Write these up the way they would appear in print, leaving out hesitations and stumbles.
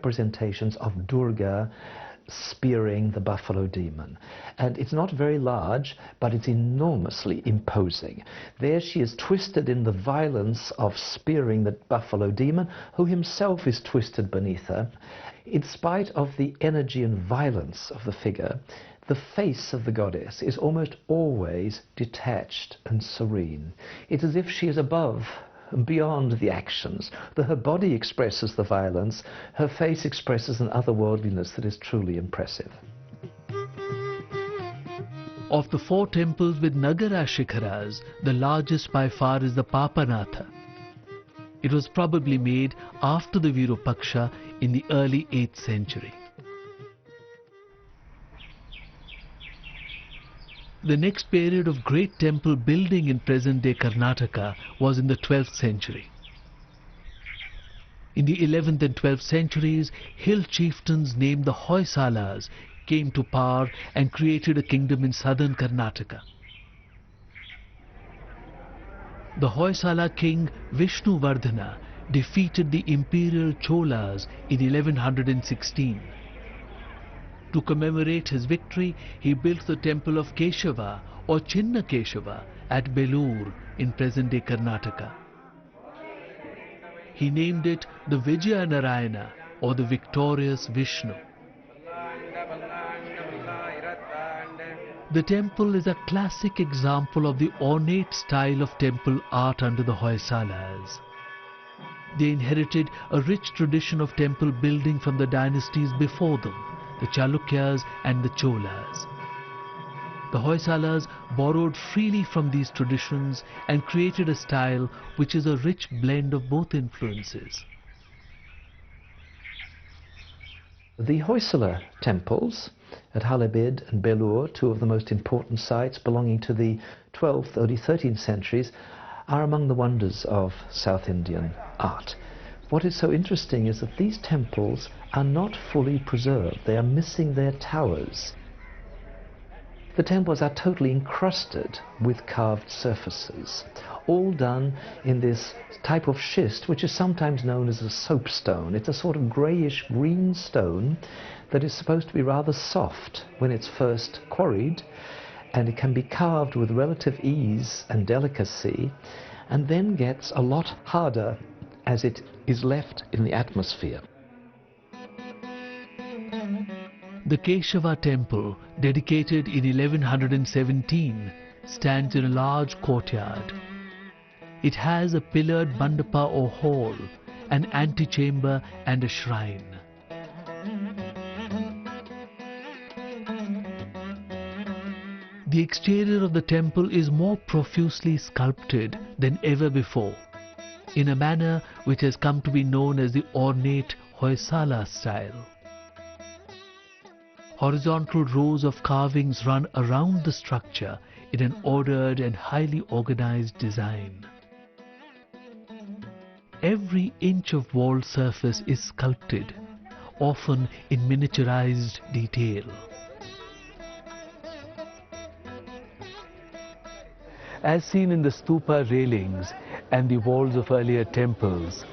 representations of Durga spearing the buffalo demon. And it's not very large, but it's enormously imposing. There she is twisted in the violence of spearing the buffalo demon, who himself is twisted beneath her. In spite of the energy and violence of the figure, the face of the goddess is almost always detached and serene. It's as if she is above and beyond the actions. Her body expresses the violence, her face expresses an otherworldliness that is truly impressive. Of the 4 temples with Nagara Shikharas, the largest by far is the Papanatha. It was probably made after the Virupaksha in the early 8th century. The next period of great temple building in present-day Karnataka was in the 12th century. In the 11th and 12th centuries, hill chieftains named the Hoysalas came to power and created a kingdom in southern Karnataka. The Hoysala king Vishnuvardhana defeated the imperial Cholas in 1116. To commemorate his victory, he built the temple of Keshava or Chinna Keshava at Belur in present-day Karnataka. He named it the Vijayanarayana or the victorious Vishnu. The temple is a classic example of the ornate style of temple art under the Hoysalas. They inherited a rich tradition of temple building from the dynasties before them, the Chalukyas and the Cholas. The Hoysalas borrowed freely from these traditions and created a style which is a rich blend of both influences. The Hoysala temples at Halebid and Belur, 2 of the most important sites belonging to the 12th, early 13th centuries, are among the wonders of South Indian art. What is so interesting is that these temples are not fully preserved. They are missing their towers. The temples are totally encrusted with carved surfaces, all done in this type of schist, which is sometimes known as a soapstone. It's a sort of greyish green stone that is supposed to be rather soft when it's first quarried, and it can be carved with relative ease and delicacy, and then gets a lot harder as it is left in the atmosphere. The Keshava temple, dedicated in 1117, stands in a large courtyard. It has a pillared mandapa or hall, an antechamber and a shrine. The exterior of the temple is more profusely sculpted than ever before, in a manner which has come to be known as the ornate Hoysala style. Horizontal rows of carvings run around the structure in an ordered and highly organized design. Every inch of wall surface is sculpted, often in miniaturized detail. As seen in the stupa railings and the walls of earlier temples,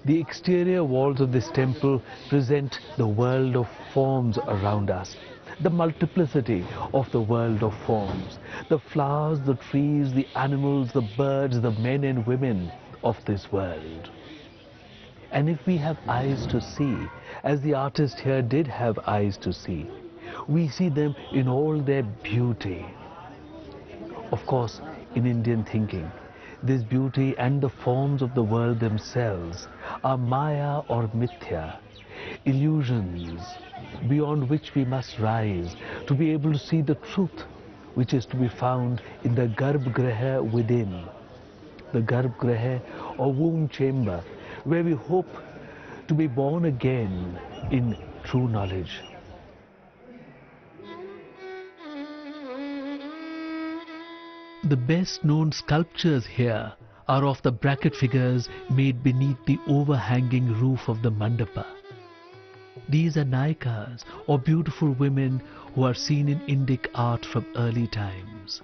the exterior walls of this temple present the world of forms around us, the multiplicity of the world of forms, the flowers, the trees, the animals, the birds, the men and women of this world. And if we have eyes to see, as the artist here did have eyes to see, we see them in all their beauty. Of course, in Indian thinking, this beauty and the forms of the world themselves are Maya or Mithya, illusions beyond which we must rise to be able to see the truth which is to be found in the Garbhagriha within, the Garbhagriha or womb chamber, where we hope to be born again in true knowledge. The best known sculptures here are of the bracket figures made beneath the overhanging roof of the mandapa. These are Naikas or beautiful women who are seen in Indic art from early times.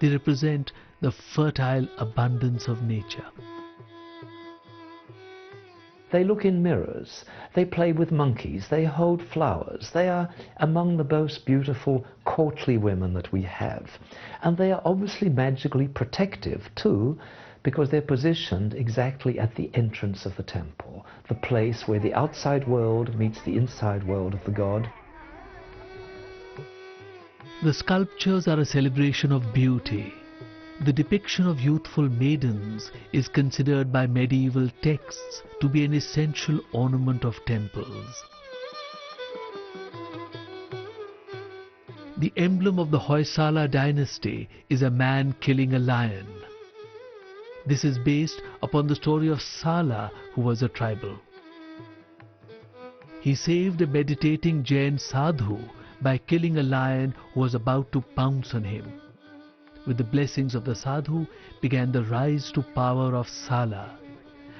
They represent the fertile abundance of nature. They look in mirrors, they play with monkeys, they hold flowers. They are among the most beautiful, courtly women that we have. And they are obviously magically protective too, because they're positioned exactly at the entrance of the temple, the place where the outside world meets the inside world of the god. The sculptures are a celebration of beauty. The depiction of youthful maidens is considered by medieval texts to be an essential ornament of temples. The emblem of the Hoysala dynasty is a man killing a lion. This is based upon the story of Sala, who was a tribal. He saved a meditating Jain sadhu by killing a lion who was about to pounce on him. With the blessings of the sadhu began the rise to power of Sala,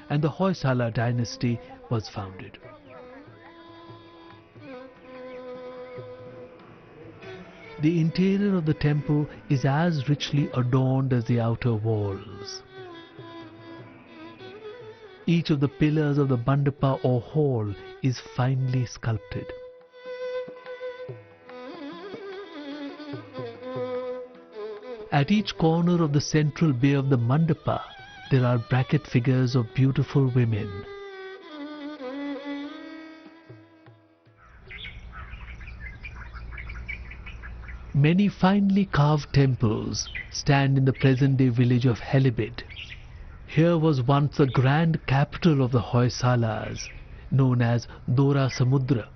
and the Hoysala dynasty was founded. The interior of the temple is as richly adorned as the outer walls. Each of the pillars of the mandapa or hall is finely sculpted. At each corner of the central bay of the mandapa, there are bracket figures of beautiful women. Many finely carved temples stand in the present-day village of Halibid. Here was once the grand capital of the Hoysalas, known as Dora Samudra.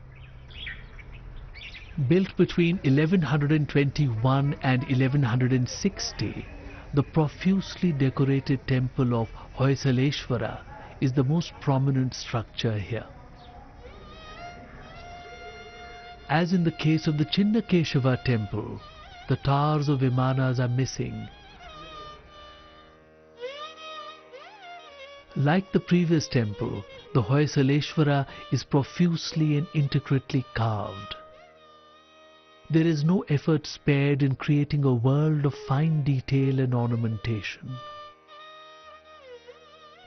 Built between 1121 and 1160, the profusely decorated temple of Hoysaleshwara is the most prominent structure here. As in the case of the Chinnakeshava temple, the towers of Vimanas are missing. Like the previous temple, the Hoysaleshwara is profusely and intricately carved. There is no effort spared in creating a world of fine detail and ornamentation.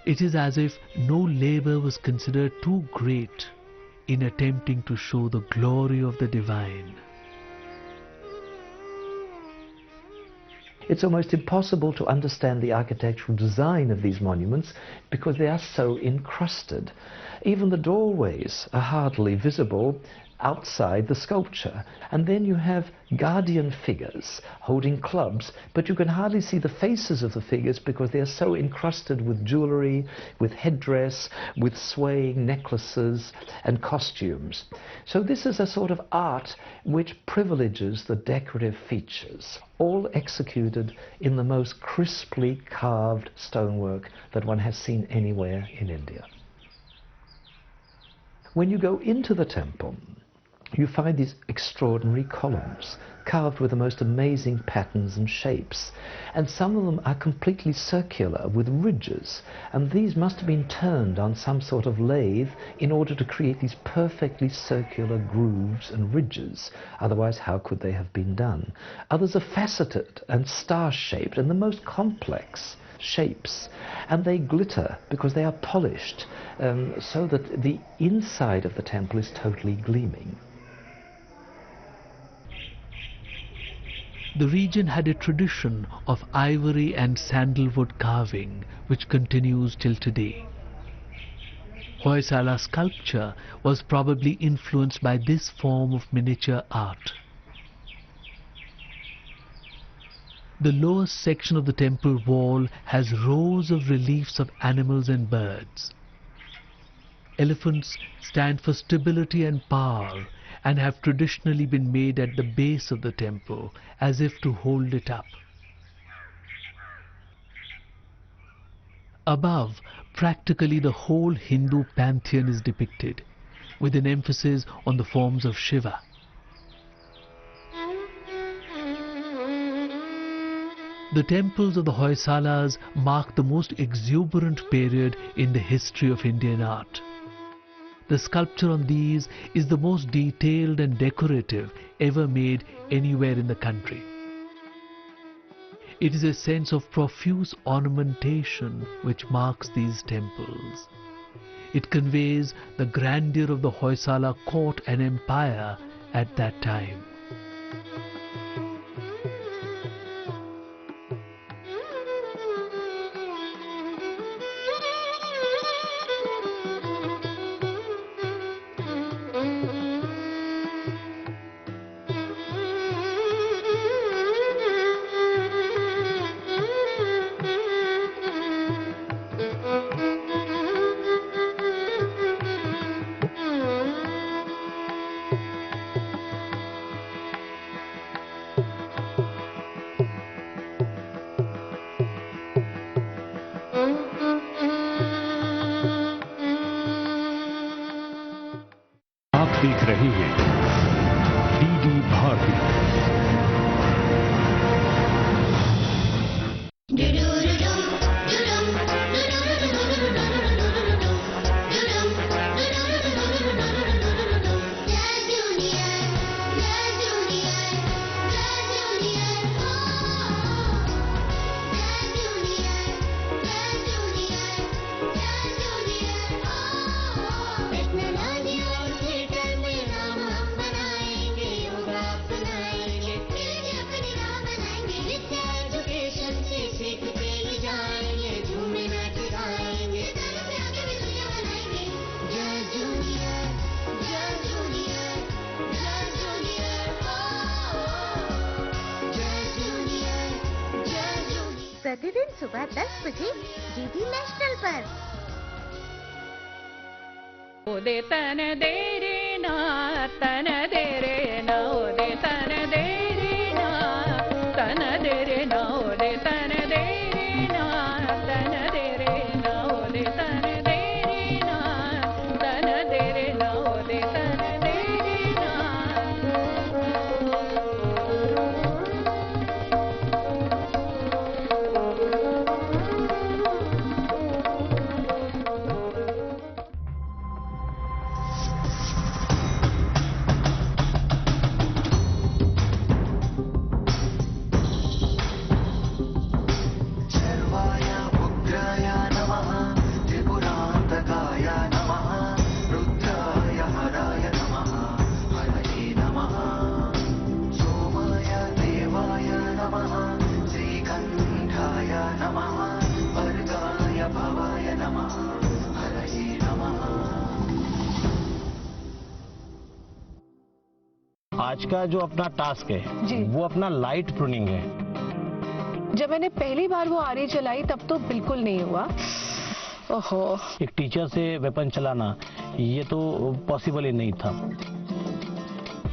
It is as if no labor was considered too great in attempting to show the glory of the divine. It's almost impossible to understand the architectural design of these monuments because they are so encrusted. Even the doorways are hardly visible outside the sculpture. And then you have guardian figures holding clubs, but you can hardly see the faces of the figures because they are so encrusted with jewelry, with headdress, with swaying necklaces and costumes. So this is a sort of art which privileges the decorative features, all executed in the most crisply carved stonework that one has seen anywhere in India. When you go into the temple, you find these extraordinary columns carved with the most amazing patterns and shapes, and some of them are completely circular with ridges, and these must have been turned on some sort of lathe in order to create these perfectly circular grooves and ridges. Otherwise, how could they have been done? Others are faceted and star-shaped and the most complex shapes, and they glitter because they are polished, so that the inside of the temple is totally gleaming. The region had a tradition of ivory and sandalwood carving, which continues till today. Hoysala sculpture was probably influenced by this form of miniature art. The lowest section of the temple wall has rows of reliefs of animals and birds. Elephants stand for stability and power, and have traditionally been made at the base of the temple as if to hold it up. Above, practically the whole Hindu pantheon is depicted, with an emphasis on the forms of Shiva. The temples of the Hoysalas mark the most exuberant period in the history of Indian art. The sculpture on these is the most detailed and decorative ever made anywhere in the country. It is a sense of profuse ornamentation which marks these temples. It conveys the grandeur of the Hoysala court and empire at that time. आप देख रहे हैं DD Bharti. प्रतिदिन सुबह 10 बजे DD national पर। ओ दे तन दे रे ना तन दे रे ना ओ दे तन दे रे ना तन दे रे ना ओ दे तन दे रे ना तन दे रे ना ओ दे तन दे रे ना तन दे रे ना ओ दे तन दे रे ना। आज का जो अपना टास्क है वो अपना लाइट प्रूनिंग है। जब मैंने पहली बार वो आरी चलाई तब तो बिल्कुल नहीं हुआ। ओहो, एक टीचर से वेपन चलाना ये तो पॉसिबल ही नहीं था।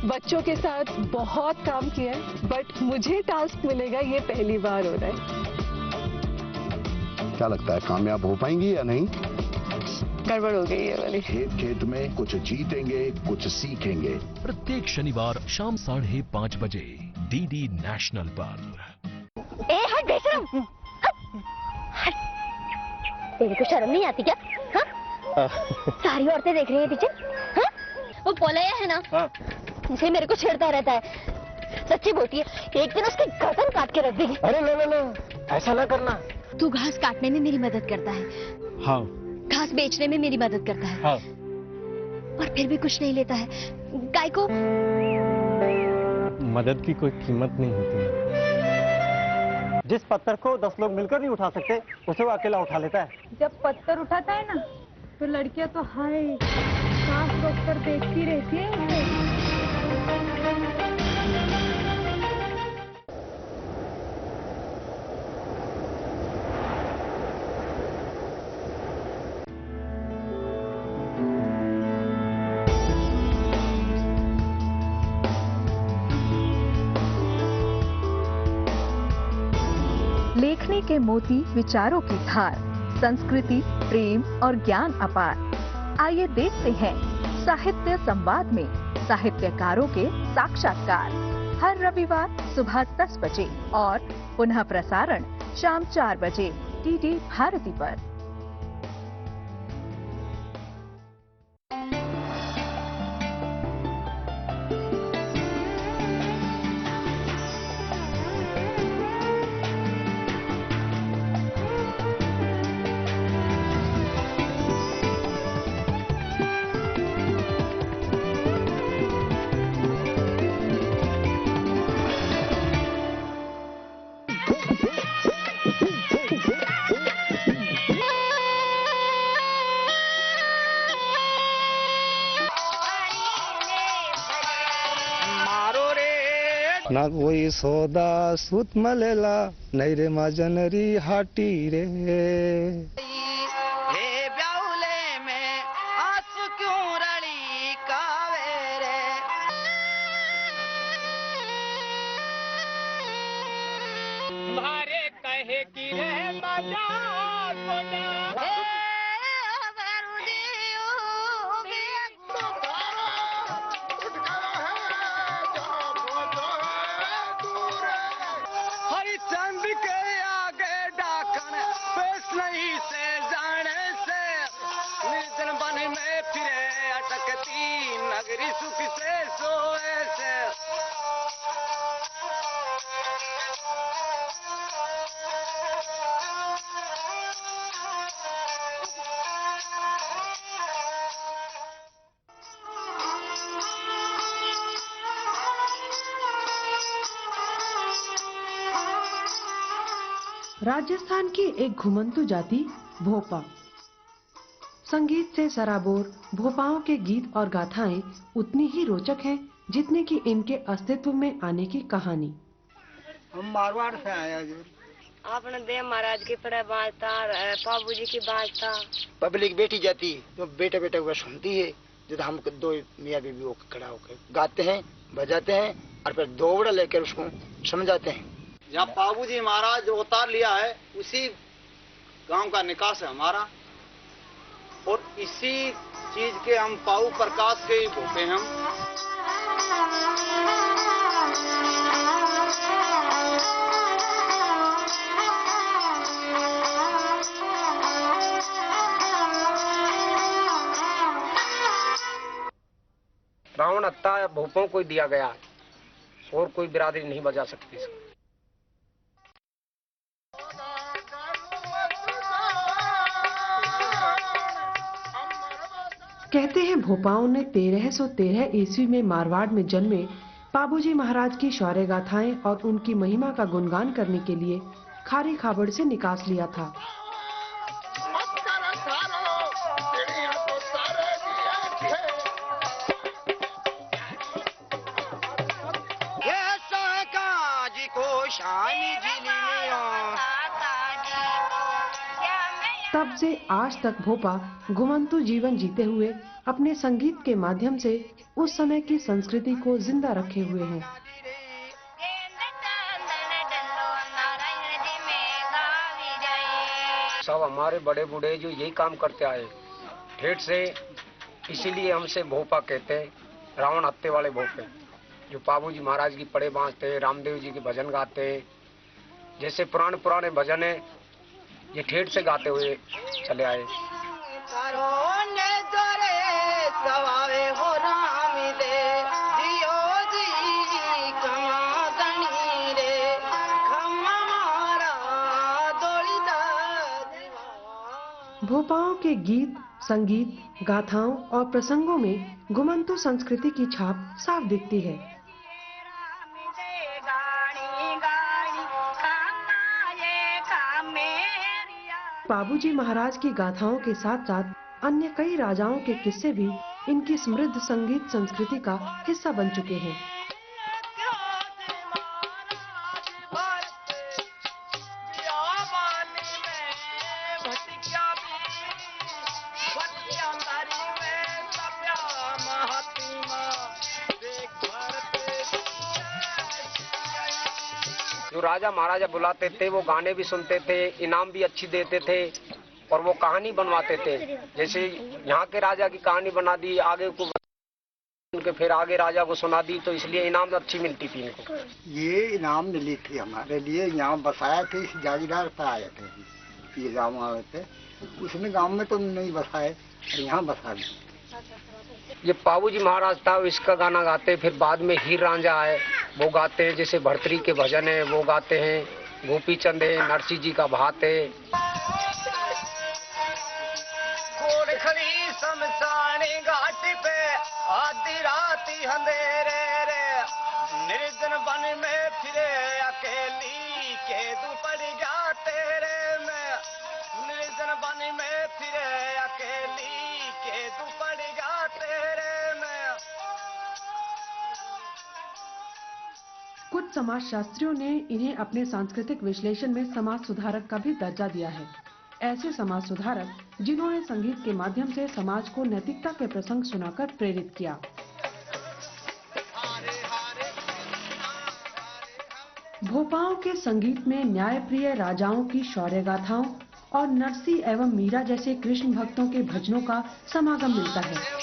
बच्चों के साथ बहुत काम किया बट मुझे टास्क मिलेगा ये पहली बार हो रहा है। क्या लगता है कामयाब हो पाएंगी या नहीं? गड़बड़ हो गई है वाली। खेत में कुछ जीतेंगे कुछ सीखेंगे। प्रत्येक शनिवार शाम 5:30 बजे डीडी नेशनल पर। ए हट बेशरम, हट। तेरे को शर्म नहीं आती क्या? हाँ? सारी औरतें देख रही हैं पीछे। हाँ? वो पोलैया है ना, जिसे मेरे को छेड़ता रहता है। सच्ची बोलती है, एक दिन उसकी गर्दन काट के रख देगी। अरे लो, ऐसा ना करना। तू घास काटने में मेरी मदद करता है। हाँ। घास बेचने में मेरी मदद करता है। हाँ। और फिर भी कुछ नहीं लेता है। गाय को मदद की कोई कीमत नहीं होती। जिस पत्थर को 10 लोग मिलकर नहीं उठा सकते उसे वो अकेला उठा लेता है। जब पत्थर उठाता है ना तो लड़कियां तो हाय सांस रोककर देखती रहती है उसे। लेखनी के मोती विचारों की धार, संस्कृति, प्रेम और ज्ञान अपार। आइए देखते हैं साहित्य संवाद में साहित्यकारों के साक्षात्कार। हर रविवार सुबह 10 बजे और पुनः प्रसारण शाम 4 बजे डीडी भारती पर। ना कोई सौदा सुत मलेला नहीं रे माँ जनरी हाटी रे। राजस्थान की एक घुमंतु जाति भोपा। संगीत से सराबोर भोपाओं के गीत और गाथाएं उतनी ही रोचक हैं जितने कि इनके अस्तित्व में आने की कहानी। हम मारवाड़ से आए हैं। आपने देव महाराज की पढ़े बाजता, बाबूजी की बाजता। पब्लिक बेटी जाती जो बेटे बेटे को सुनती है, जब हम दो मियाँ बीवी होकर खड़ा होकर गाते हैं, बजाते हैं और फिर दोबड़ा लेकर उसको समझाते हैं। जहाँ बाबूजी महाराज जो अवतार लिया है उसी गांव का निकास है हमारा, और इसी चीज के हम पाऊ प्रकाश के ही भोपे हैं हम। रावण हत्या भोपों को दिया गया और कोई बिरादरी नहीं बजा सकती इसको। कहते हैं भोपाओं ने 1313 ईस्वी में मारवाड़ में जन्मे बाबूजी महाराज की शौर्य गाथाएं और उनकी महिमा का गुणगान करने के लिए खारी खाबड़ से निकास लिया था। तब से आज तक भोपा घुमंतु जीवन जीते हुए अपने संगीत के माध्यम से उस समय की संस्कृति को जिंदा रखे हुए हैं। सब हमारे बड़े बूढ़े जो यही काम करते आए ठेठ से, इसीलिए हमसे भोपा कहते हैं, रावण हत्ते वाले भोपे, जो बाबूजी महाराज की पड़े बांधते, रामदेव जी के भजन गाते, जैसे पुराने पुराने भजन है ये ठेठ से गाते हुए चले आए। भोपाओं के गीत, संगीत, गाथाओं और प्रसंगों में घुमंतु संस्कृति की छाप साफ दिखती है। बाबूजी महाराज की गाथाओं के साथ साथ अन्य कई राजाओं के किस्से भी इनकी समृद्ध संगीत संस्कृति का हिस्सा बन चुके हैं। जो राजा महाराजा बुलाते थे वो गाने भी सुनते थे, इनाम भी अच्छी देते थे और वो कहानी बनवाते थे। जैसे यहाँ के राजा की कहानी बना दी, आगे को उनके फिर आगे राजा को सुना दी, तो इसलिए इनाम अच्छी मिलती थी इनको। ये इनाम मिली थी हमारे लिए, यहाँ बसाया थे, इस जागीरदार पर आए थे, ये गाँव आए थे, उसमें गाँव में तो नहीं बसाए, यहाँ बसा दिए। ये बाबूजी महाराज था, इसका गाना गाते, फिर बाद में हीर रांझा है वो गाते हैं, जैसे भर्तरी के भजन है वो गाते हैं, गोपी चंद है, नरसिंह जी का भात है। घाट पे आधी राती अंधेरे रे, निर्जन वन में फिरे अकेली के तू पड़ जाते रे, मैं निर्जन वन में फिरे अकेली के तू पड़ जाते रे, मैं। कुछ समाजशास्त्रियों ने इन्हें अपने सांस्कृतिक विश्लेषण में समाज सुधारक का भी दर्जा दिया है। ऐसे समाज सुधारक जिन्होंने संगीत के माध्यम से समाज को नैतिकता के प्रसंग सुनाकर प्रेरित किया। भोपाओं के संगीत में न्यायप्रिय राजाओं की शौर्य गाथाओं और नरसी एवं मीरा जैसे कृष्ण भक्तों के भजनों का समागम मिलता है।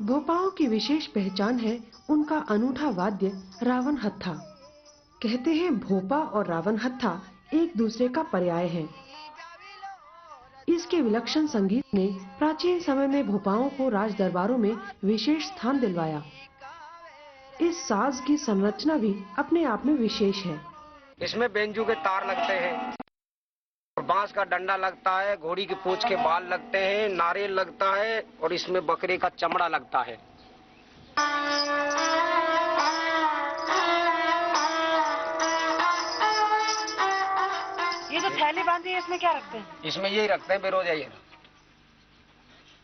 भोपाओं की विशेष पहचान है उनका अनूठा वाद्य रावण हत्था। कहते हैं भोपा और रावण हत्था एक दूसरे का पर्याय है। इसके विलक्षण संगीत ने प्राचीन समय में भोपाओं को राज दरबारों में विशेष स्थान दिलवाया। इस साज की संरचना भी अपने आप में विशेष है। इसमें बेंजू के तार लगते हैं, बांस का डंडा लगता है, घोड़ी की पूंछ के बाल लगते हैं, नारियल लगता है और इसमें बकरे का चमड़ा लगता है। ये जो थैली बांधी है इसमें क्या रखते हैं? इसमें यही रखते हैं, बेरोजा ये।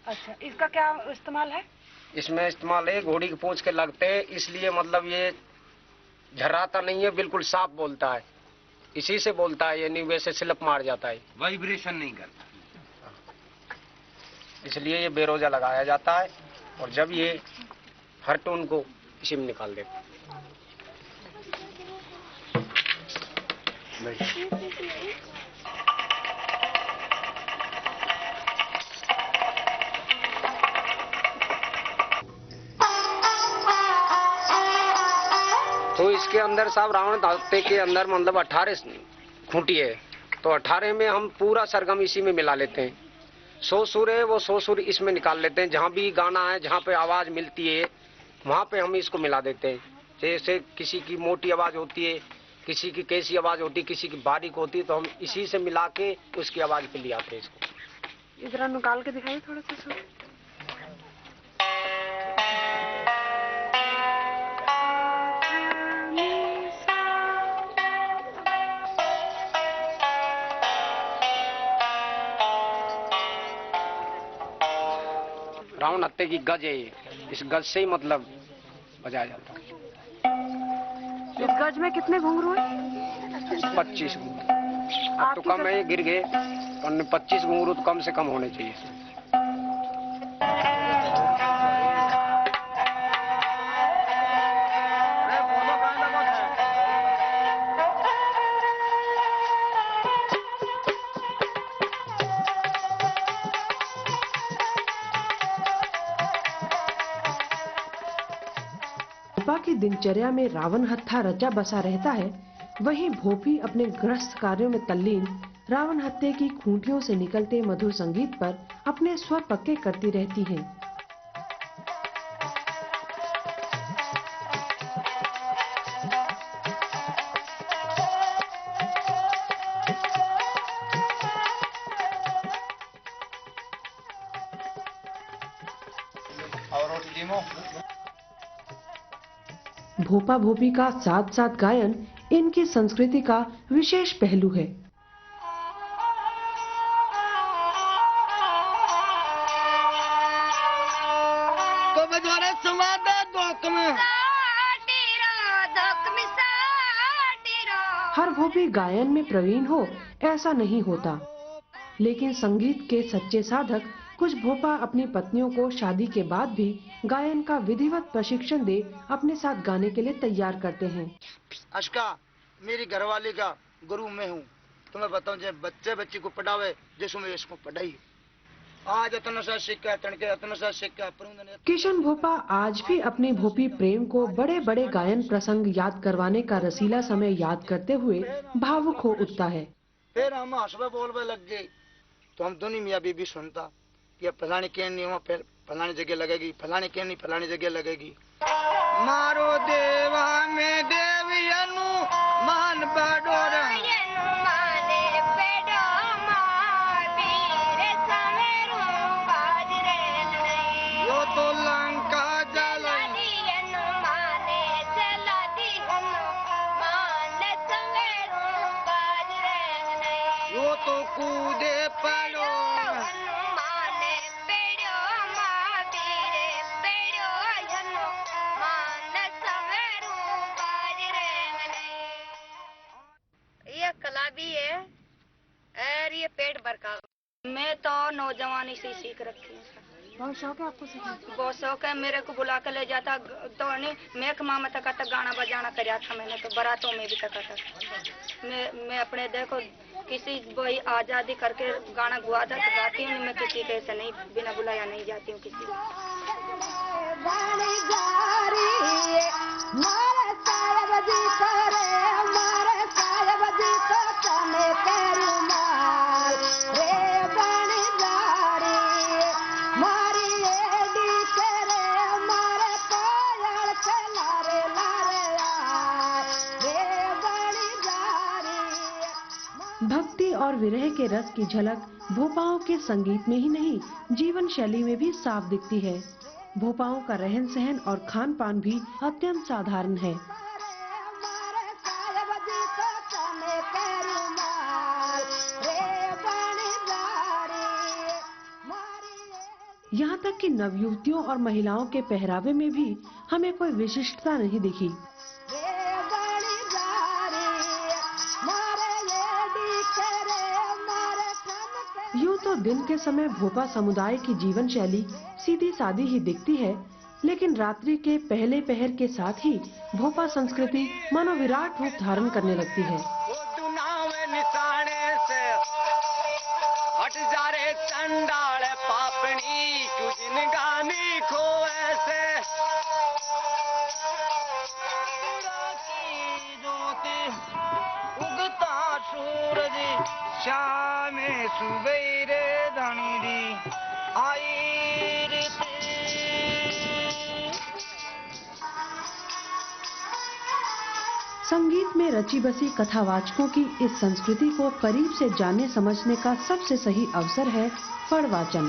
अच्छा, इसका क्या इस्तेमाल है? इसमें इस्तेमाल है, घोड़ी की पूंछ के लगते हैं, इसलिए मतलब ये झर्राता नहीं है, बिल्कुल साफ बोलता है। इसी से बोलता है, ये नहीं वैसे स्लिप मार जाता है, वाइब्रेशन नहीं करता, इसलिए ये बेरोजा लगाया जाता है। और जब ये हर टोन को इसी में निकाल देते हैं। तो इसके अंदर साहब रावण हत्थे के अंदर मतलब 18 खूंटी है, तो 18 में हम पूरा सरगम इसी में मिला लेते हैं। 100 सुर है, वो 100 सुर इसमें निकाल लेते हैं। जहाँ भी गाना है, जहाँ पे आवाज मिलती है, वहाँ पे हम इसको मिला देते हैं। जैसे किसी की मोटी आवाज होती है, किसी की कैसी आवाज होती है, किसी की बारीक होती है, तो हम इसी से मिला के उसकी आवाज पे ले आते हैं इसको। इधर निकाल के दिखाइए थोड़ा सा सुर। रावण हत्थे की गज है ये, इस गज से ही मतलब बजाया जाता है। इस गज में कितने घुंघरू हैं? 25 घुंघरू। अब तो कम है, गिर गए, 25 घुंघरू तो कम से कम होने चाहिए। की दिनचर्या में रावण हत्था रचा बसा रहता है, वहीं भोपी अपने गृहस्थ कार्यों में तल्लीन रावण हत्थे की खूंटियों से निकलते मधुर संगीत पर अपने स्वर पक्के करती रहती हैं। भोपा भोपी का साथ साथ गायन इनकी संस्कृति का विशेष पहलू है। हर भोपी गायन में प्रवीण हो ऐसा नहीं होता, लेकिन संगीत के सच्चे साधक कुछ भोपा अपनी पत्नियों को शादी के बाद भी गायन का विधिवत प्रशिक्षण दे अपने साथ गाने के लिए तैयार करते हैं। अशका मेरी घरवाली का गुरु मैं हूँ, तो मैं बताऊँ जब बच्चे को पढ़ावे जैसे मैं इसको पढ़ाई आज इतना सा सिक्का तनके इतना सा सिक्का। किशन भोपा आज भी अपने भोपी प्रेम को बड़े बड़े गायन प्रसंग याद करवाने का रसीला समय याद करते हुए भावुक हो उठता है। फिर हम हंसवे बोलवे लग गए, तो हम दोनों मियाँ बीबी सुनता कि फलानी केन नहीं, वहाँ फिर फलानी जगह लगेगी, फलानी केन नहीं फलानी जगह लगेगी। मारो देवा में देवियनु मान बड़ो यो तो लंका जल यो तो कूदे पड़ो ये कला भी है और ये पेट भर का। मैं तो नौजवानी से सीख रखी हूँ। बहुत शौक है आपको सीखने का? बहुत शौक है। मेरे को बुला कर ले जाता तो नहीं, मैं मामा तक गाना बजाना कराया था मैंने, तो बारातों में भी तक था। मैं अपने देखो किसी वही आजादी करके गाना गुआ था तो गाती हूँ। मैं किसी के ऐसे नहीं बिना बुलाया नहीं जाती हूँ किसी भक्ति और विरह के रस की झलक भोपाओं के संगीत में ही नहीं, जीवन शैली में भी साफ दिखती है। भोपाओं का रहन सहन और खान पान भी अत्यंत साधारण है। यहाँ तक कि नवयुवतियों और महिलाओं के पहरावे में भी हमें कोई विशिष्टता नहीं दिखी। यूँ तो दिन के समय भोपा समुदाय की जीवन शैली सीधी सादी ही दिखती है, लेकिन रात्रि के पहले पहर के साथ ही भोपा संस्कृति मनोविराट रूप धारण करने लगती है। हट जा रे चंडाल पापनी तू जिनगानी खो ऐसे उगता सूरज शाम सुबेरे धनी दी आई संगीत में रची बसी कथावाचकों की इस संस्कृति को करीब से जानने समझने का सबसे सही अवसर है फड़ वाचन।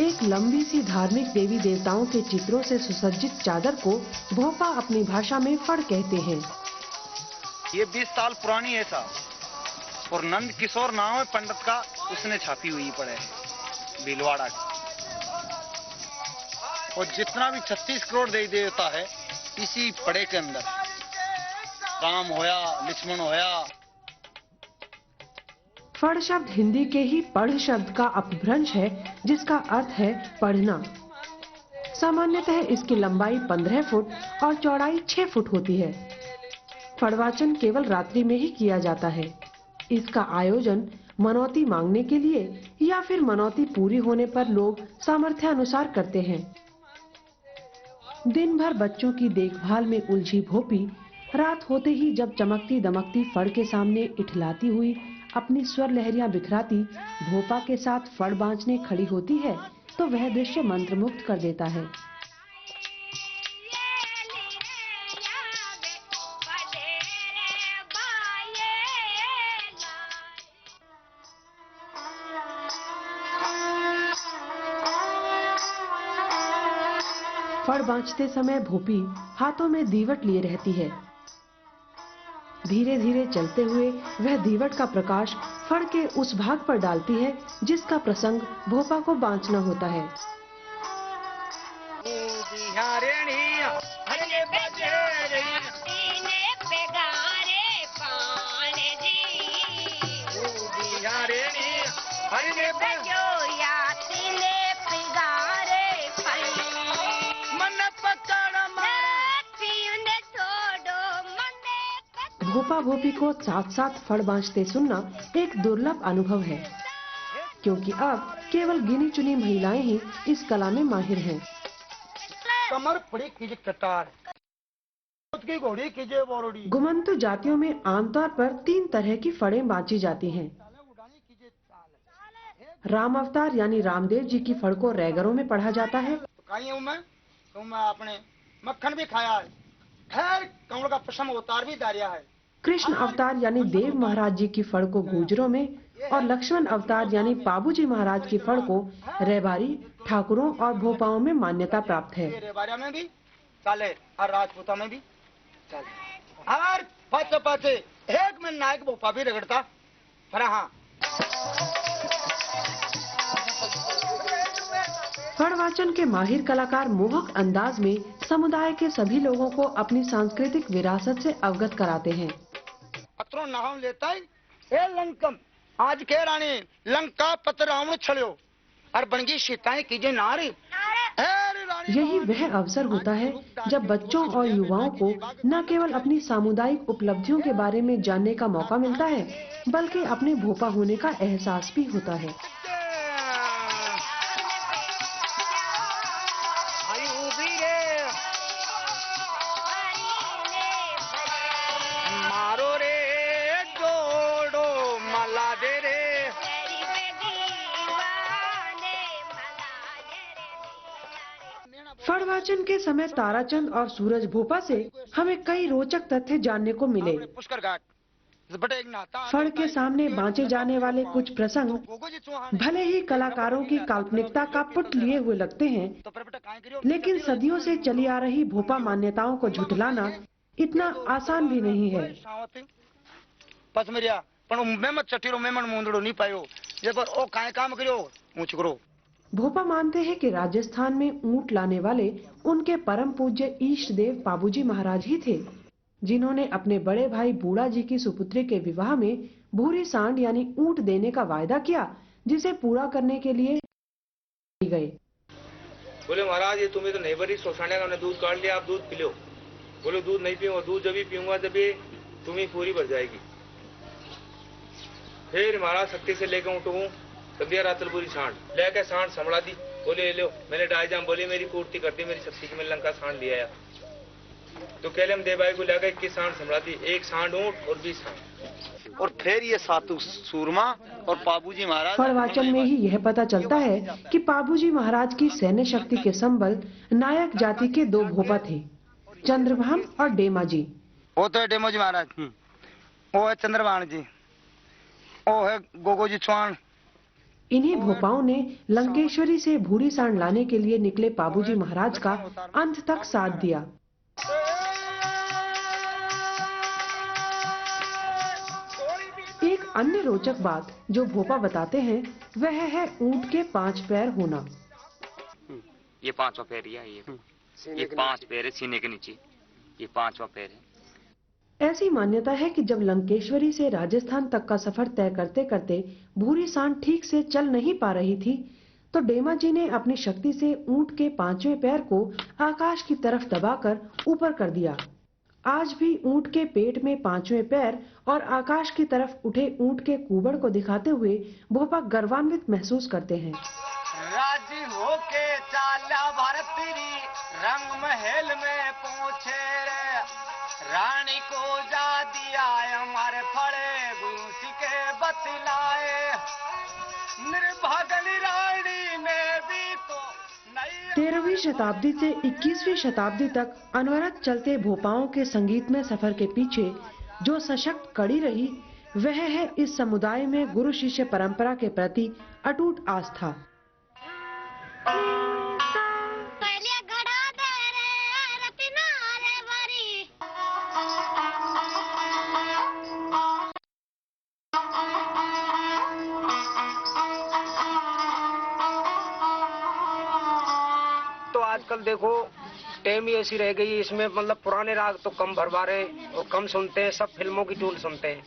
एक लंबी सी धार्मिक देवी देवताओं के चित्रों से सुसज्जित चादर को भोपा अपनी भाषा में फड़ कहते हैं। ये 20 साल पुरानी है साहब, और नंद किशोर नाम है पंडित का, उसने छापी हुई पड़े है भीलवाड़ा की। और जितना भी 36 करोड़ देवी देवता है इसी पड़े के अंदर, राम होया, लक्ष्मण होया। फड़ शब्द हिंदी के ही पढ़ शब्द का अपभ्रंश है, जिसका अर्थ है पढ़ना। सामान्यतः इसकी लंबाई 15 फुट और चौड़ाई 6 फुट होती है। फड़वाचन केवल रात्रि में ही किया जाता है। इसका आयोजन मनौती मांगने के लिए या फिर मनौती पूरी होने पर लोग सामर्थ्य अनुसार करते हैं। दिन भर बच्चों की देखभाल में उलझी भोपी रात होते ही जब चमकती दमकती फड़ के सामने इठलाती हुई अपनी स्वर लहरियां बिखराती भोपा के साथ फड़ बांचने खड़ी होती है तो वह दृश्य मंत्रमुग्ध कर देता है। फड़ बांचते समय भोपी हाथों में दीवट लिए रहती है। धीरे धीरे चलते हुए वह दीवट का प्रकाश फड़ के उस भाग पर डालती है जिसका प्रसंग भोपा को बांचना होता है। भोपा भोपी को साथ साथ फड़ बांचते सुनना एक दुर्लभ अनुभव है, क्योंकि अब केवल गिनी चुनी महिलाएं ही इस कला में माहिर हैं। कमर पड़ी कीजिए कटार, की घोड़ी कीजिए बोरोड़ी। घुमंतु जातियों में आमतौर पर 3 तरह की फड़ें बांची जाती हैं। राम अवतार यानी रामदेव जी की फड़ को रैगरों में पढ़ा जाता है। कहीं हूँ मैं तो मैं आपने मक्खन भी खाया है, खैर कमल का पशम अवतार भी दारिया है। कृष्ण अवतार यानी देव महाराज जी की फड़ को गुर्जरों में और लक्ष्मण अवतार यानी पाबूजी महाराज की फड़ को रैबारी, ठाकुरों और भोपाओं में मान्यता प्राप्त है। रैबारिया में भी चले और राजपूता में भी चले और पाचे पाचे एक में नायक भोपा भी रगड़ता। पर हाँ फड़ वाचन के माहिर कलाकार मोहक अंदाज में समुदाय के सभी लोगों को अपनी सांस्कृतिक विरासत से अवगत कराते हैं। अतरो नाम लेता है ए लंकम आज के रानी लंका पत्र रावण छड़ो और बनगी सीताएं कीजे नारी। यही वह अवसर होता है जब बच्चों और युवाओं को न केवल अपनी सामुदायिक उपलब्धियों के बारे में जानने का मौका मिलता है, बल्कि अपने भोपा होने का एहसास भी होता है। फड़ वाचन के समय ताराचंद और सूरज भोपा से हमें कई रोचक तथ्य जानने को मिले। फड़ के सामने बांचे जाने वाले कुछ प्रसंग भले ही कलाकारों की काल्पनिकता का पुट लिए हुए लगते हैं, लेकिन सदियों से चली आ रही भोपा मान्यताओं को झुठलाना इतना आसान भी नहीं है। भोपा मानते हैं कि राजस्थान में ऊंट लाने वाले उनके परम पूज्य इष्ट देव पाबूजी महाराज ही थे, जिन्होंने अपने बड़े भाई बूढ़ा जी की सुपुत्री के विवाह में भूरी सांड यानी ऊंट देने का वायदा किया, जिसे पूरा करने के लिए गए। बोले महाराज ये तुम्हें तो नहीं भरी सोसाने का दूध काट लिया, आप दूध पी लो। बोले दूध नहीं पीऊंगा, दूध जब भी पीऊंगा जब ये तुम्हें पूरी भर जाएगी। फिर महाराज शक्ति से लेकर उठूं तब दिया रातलपुरी सांड लेकर सांड संभला दी। बोले ले लो, मैंने डायजाम बोली मेरी पूर्ति कर दी मेरी शक्ति की। मैंने लंका सांड लिया या तो कहले हम देवाई को लेकर 21 सांड संभला दी, 1 सांड ऊंट और 20 सांड। और फिर ये सातु सूरमा और पाबूजी महाराज। फड़ वाचन में ही यह पता चलता है कि पाबूजी महाराज की सैन्य शक्ति के संबल नायक जाति के 2 भोपा थे, चंद्रभान और डेमा जी। वो तो है डेमो जी महाराज, वो है चंद्रभान जी, वो है गोगो जी चौहान। इन्हीं भोपाओं ने लंकेश्वरी से भूरी सांड लाने के लिए निकले पाबूजी महाराज का अंत तक साथ दिया। एक अन्य रोचक बात जो भोपा बताते हैं वह है ऊंट के 5 पैर होना। ये 5वां पैर ये 5 पैर है सीने के नीचे, ये 5वां पैर है। ऐसी मान्यता है कि जब लंकेश्वरी से राजस्थान तक का सफर तय करते करते भूरी सांड ठीक से चल नहीं पा रही थी, तो डेमा जी ने अपनी शक्ति से ऊंट के 5वें पैर को आकाश की तरफ दबाकर ऊपर कर दिया। आज भी ऊंट के पेट में 5वें पैर और आकाश की तरफ उठे ऊंट के कुबड़ को दिखाते हुए भोपा गर्वान्वित महसूस करते हैं। राजी होके चाला भारत तेरी रंग महल में पहुंचे रे, रानी को जा दिया हमारे फड़े गुंसी के बतलाए, निर्भागनी रानी ने भी तो 13वीं शताब्दी से 21वीं शताब्दी तक अनवरत चलते भोपाओं के संगीतमय सफर के पीछे जो सशक्त कड़ी रही वह है इस समुदाय में गुरु शिष्य परंपरा के प्रति अटूट आस्था। आजकल देखो टेम ही ऐसी रह गई, इसमें मतलब पुराने राग तो कम भरवा रहे और कम सुनते हैं, सब फिल्मों की टून सुनते हैं,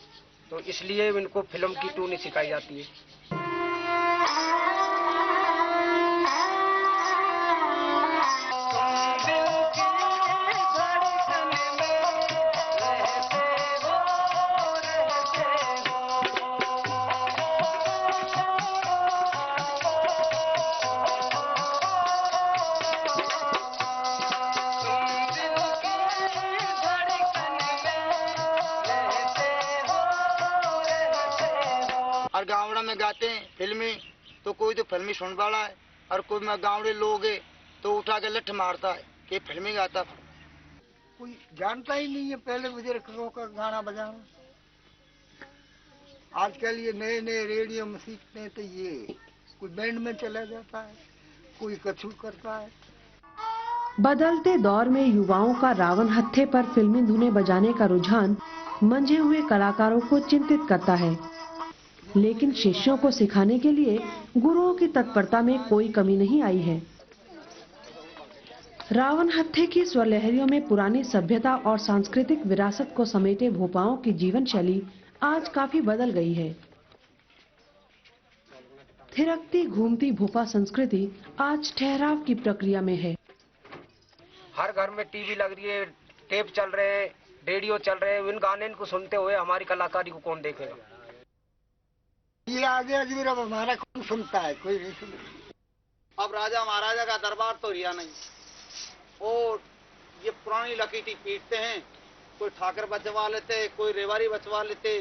तो इसलिए इनको फिल्म की टून ही सिखाई जाती है। और गावड़ा में गाते हैं फिल्मी तो कोई तो फिल्मी सुन वाला है और कोई में गाँवड़े लोग है तो उठा के लठ मारता है कि फिल्मी गाता। कोई जानता ही नहीं है पहले बुजुर्गों का गाना बजाना। आजकल ये नए नए रेडियो में सीखते हैं तो ये कोई बैंड में चला जाता है, कोई कछु करता है। बदलते दौर में युवाओं का रावण हत्थे पर फिल्मी धुनें बजाने का रुझान मंझे हुए कलाकारों को चिंतित करता है, लेकिन शिष्यों को सिखाने के लिए गुरुओं की तत्परता में कोई कमी नहीं आई है। रावण हत्थे की स्वरलहरियों में पुरानी सभ्यता और सांस्कृतिक विरासत को समेटे भोपाओं की जीवन शैली आज काफी बदल गई है। थिरकती घूमती भोपा संस्कृति आज ठहराव की प्रक्रिया में है। हर घर में टीवी लग रही है, टेप चल रहे हैं, रेडियो चल रहे हैं। इन गाने को सुनते हुए हमारी कलाकारी को कौन देखेगा? ये आगे अजमेर अब हमारा कौन सुनता है? कोई नहीं सुनता। अब राजा महाराजा का दरबार तो रिया नहीं, और ये पुरानी लकीटी पीटते हैं। कोई ठाकर बचवा लेते, कोई रेवारी बचवा लेते।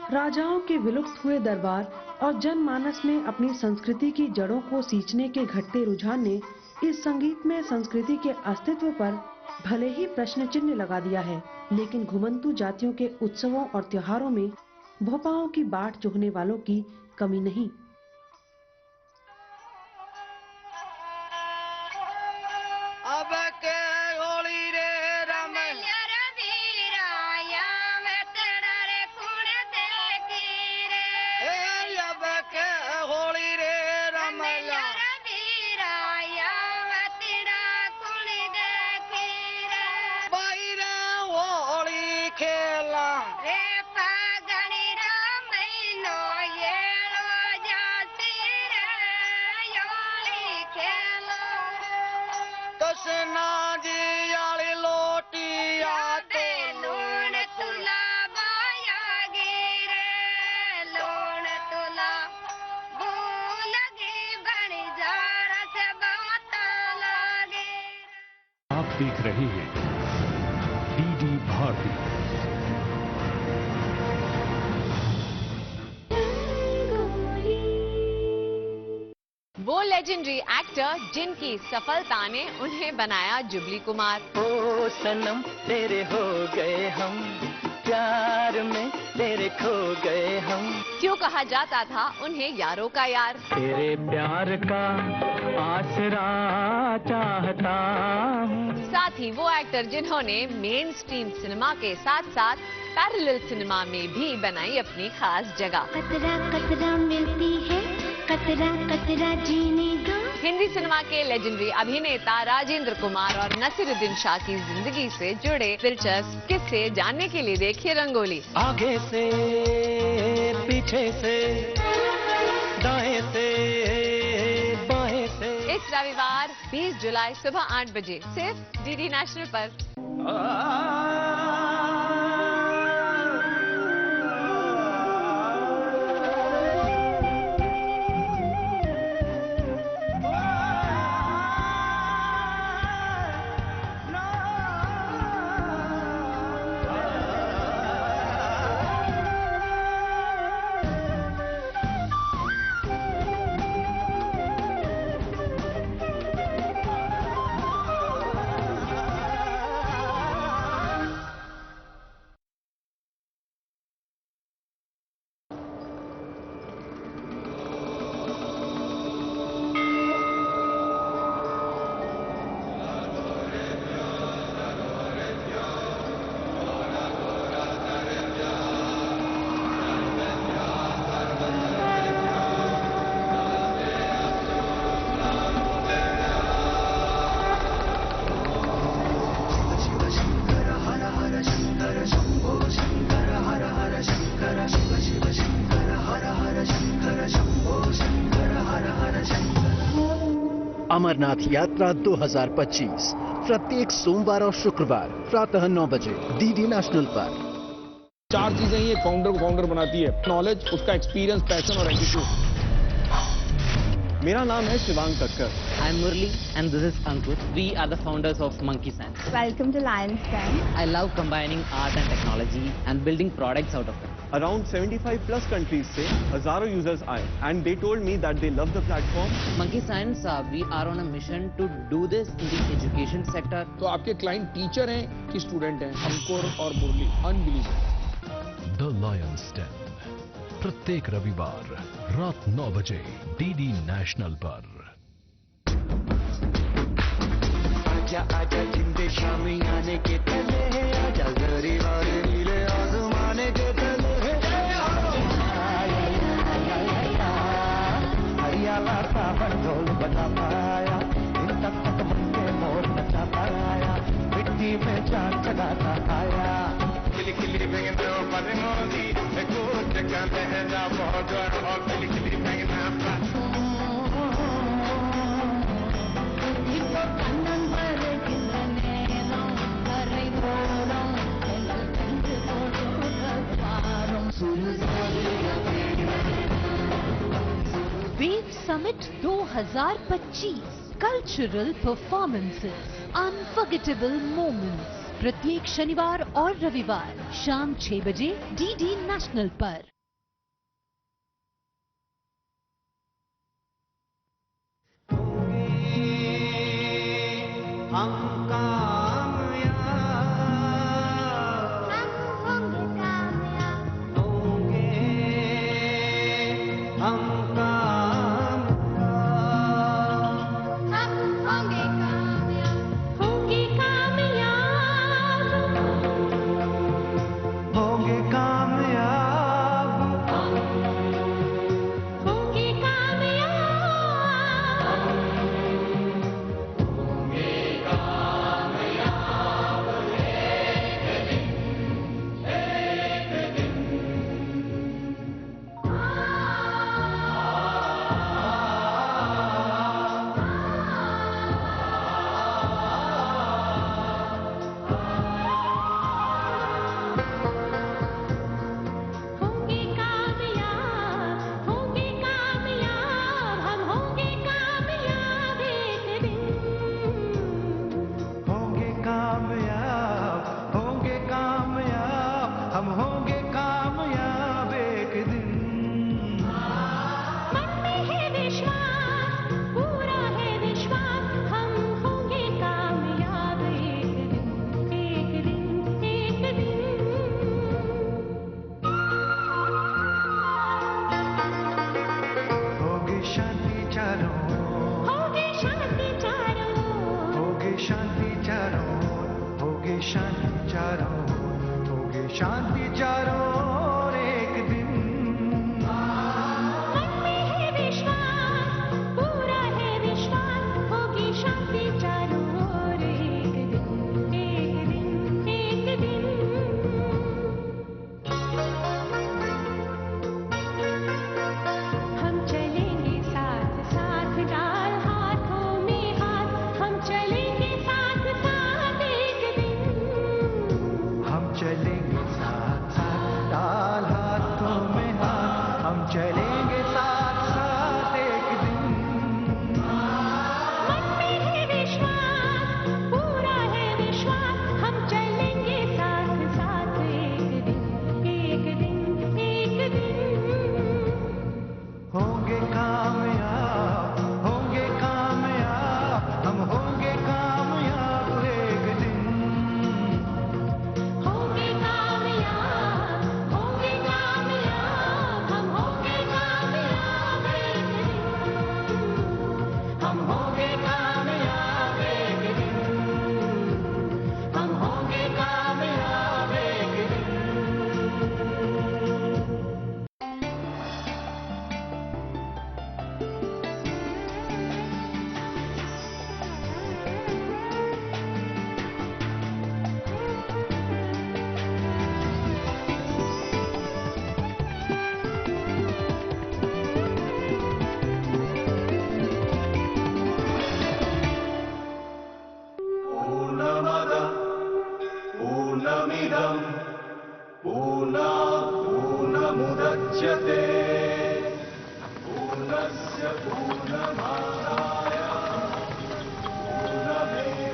राजाओं के विलुप्त हुए दरबार और जनमानस में अपनी संस्कृति की जड़ों को सींचने के घटते रुझान ने इस संगीत में संस्कृति के अस्तित्व पर भले ही प्रश्न चिन्ह लगा दिया है, लेकिन घुमंतू जातियों के उत्सवों और त्योहारों में भोपाओं की बाट जोहने वालों की कमी नहीं। देख रहे हैं डीडी भारती। वो लेजेंडरी एक्टर जिनकी सफलता ने उन्हें बनाया जुबली कुमार। ओ सनम तेरे हो गए हम, प्यार में तेरे खो गए हम। क्यों कहा जाता था उन्हें यारों का यार? तेरे प्यार का आसरा चाहता हूँ। साथ ही वो एक्टर जिन्होंने मेन स्ट्रीम सिनेमा के साथ साथ पैरेलल सिनेमा में भी बनाई अपनी खास जगह। कतरा कतरा मिलती है, कतरा कतरा जीने दो। हिंदी सिनेमा के लेजेंडरी अभिनेता राजेंद्र कुमार और नसीरुद्दीन शाह की जिंदगी से जुड़े दिलचस्प किस्से जानने के लिए देखिए रंगोली। आगे से, पीछे से, दाएं से, बाएं से। इस रविवार 20 जुलाई सुबह 8 बजे सिर्फ डीडी नेशनल पर। अमरनाथ यात्रा 2025 प्रत्येक सोमवार और शुक्रवार प्रातः 9 बजे डीडी नेशनल पर। 4 चीजें ही एक फाउंडर को फाउंडर बनाती है। नॉलेज, उसका एक्सपीरियंस, पैशन और एटीट्यूड। मेरा नाम है Shivang Kakkar. I am Murli and this is Ankur. We are the founders of Monkey Science. Welcome to Lions Den. I love combining art and technology and building products out of it. Around 75 plus countries से हजारों users आए and they told me that they love the platform. Monkey Science, we are on a mission to do this in the education sector. तो आपके client teacher हैं कि student हैं? अंकुर और मुरली, unbelievable. The Lions Dane प्रत्येक रविवार रात 9 बजे डीडी नेशनल पर। आजा आजा जिंदे शामी आने के तले है, आजा जरी वाले नीले आसमाने के तले है। हरियाला का ढोल बजा पाया, इन तक तक मन के मोर नचा पाया, मिट्टी में चांद जगाता आया। किली किली बेंगो पर मोदी कुछ कहते हैं ना बहुत और किली किली बेंगना wave summit 2025 cultural performances, unforgettable moments, प्रत्येक शनिवार और रविवार शाम 6 बजे डीडी नेशनल पर। हम कामयाब होंगे, हम कामयाब होंगे, कामयाब होंगे, कामयाब होंगे, कामयाब होंगे, कामयाब। शांति चारों ओर एक दिन। मन में है विश्वास, पूरा है विश्वास, होगी शांति चारों ओर एक दिन, एक दिन, एक दिन। हम चलेंगे साथ साथ, डाल हाथों में हाथ, हम चलेंगे साथ साथ एक दिन। हम चलेंगे चलेंगे साथ साथ एक दिन। मन में है विश्वास, पूरा है विश्वास, हम चलेंगे साथ साथ एक दिन, एक दिन, एक दिन। होंगे कामयाब, होंगे कामयाब, हम होंगे कामयाब एक दिन। होंगे कामयाब, होंगे कामयाब, हम होंगे कामयाब एक दिन। हम होंगे कामयाब एक दिन। हम होंगे कामयाब एक दिन। पूर्णमद पूर्णमिदं पूर्णमुदच्यते पूर्णस्य पूर्णमादाय पूर्णमेवावशिष्यते।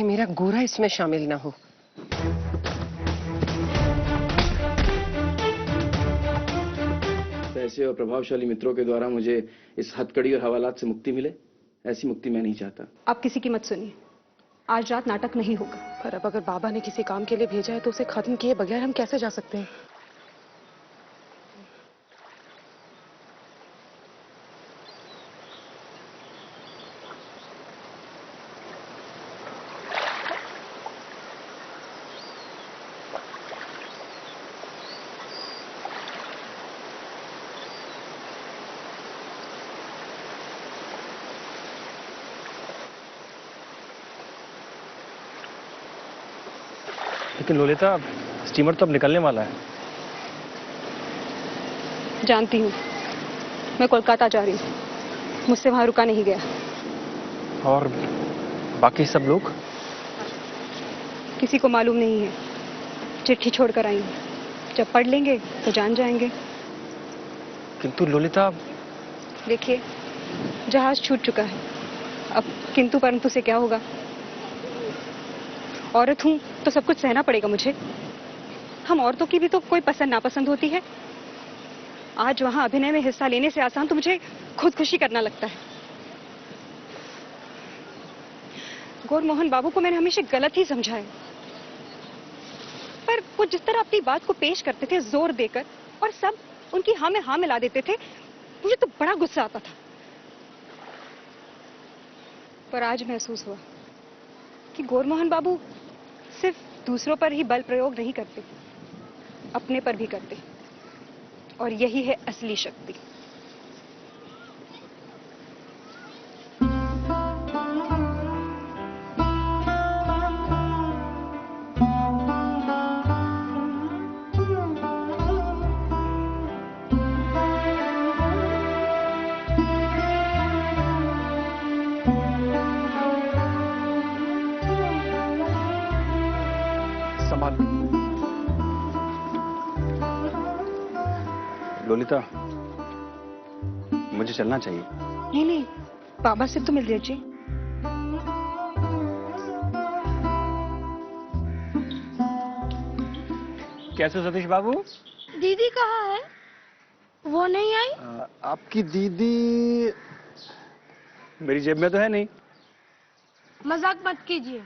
मेरा गोरा इसमें शामिल ना हो। पैसे और प्रभावशाली मित्रों के द्वारा मुझे इस हथकड़ी और हवालात से मुक्ति मिले, ऐसी मुक्ति मैं नहीं चाहता। आप किसी की मत सुनिए, आज रात नाटक नहीं होगा। पर अब अगर बाबा ने किसी काम के लिए भेजा है तो उसे खत्म किए बगैर हम कैसे जा सकते हैं? लेकिन लोलिता, स्टीमर तो अब निकलने वाला है। जानती हूँ, मैं कोलकाता जा रही हूँ, मुझसे वहां रुका नहीं गया। और बाकी सब लोग? किसी को मालूम नहीं है, चिट्ठी छोड़कर आई हूँ, जब पढ़ लेंगे तो जान जाएंगे। किंतु लोलिता, देखिए, जहाज छूट चुका है, अब किंतु परंतु से क्या होगा? औरत हूं तो सब कुछ सहना पड़ेगा मुझे। हम औरतों की भी तो कोई पसंद नापसंद होती है। आज वहां अभिनय में हिस्सा लेने से आसान तो मुझे खुदकुशी करना लगता है। गौरमोहन बाबू को मैंने हमेशा गलत ही समझा है, पर वो जिस तरह अपनी बात को पेश करते थे जोर देकर और सब उनकी हाँ में हाँ मिला देते थे, मुझे तो बड़ा गुस्सा आता था। पर आज महसूस हुआ कि गौरमोहन बाबू सिर्फ दूसरों पर ही बल प्रयोग नहीं करते, अपने पर भी करते, और यही है असली शक्ति। लोलिता, मुझे चलना चाहिए। नहीं, बाबा से तो मिल लीजिए। कैसे सतीश बाबू? दीदी कहाँ है? वो नहीं आई? आपकी दीदी मेरी जेब में तो है नहीं। मजाक मत कीजिए,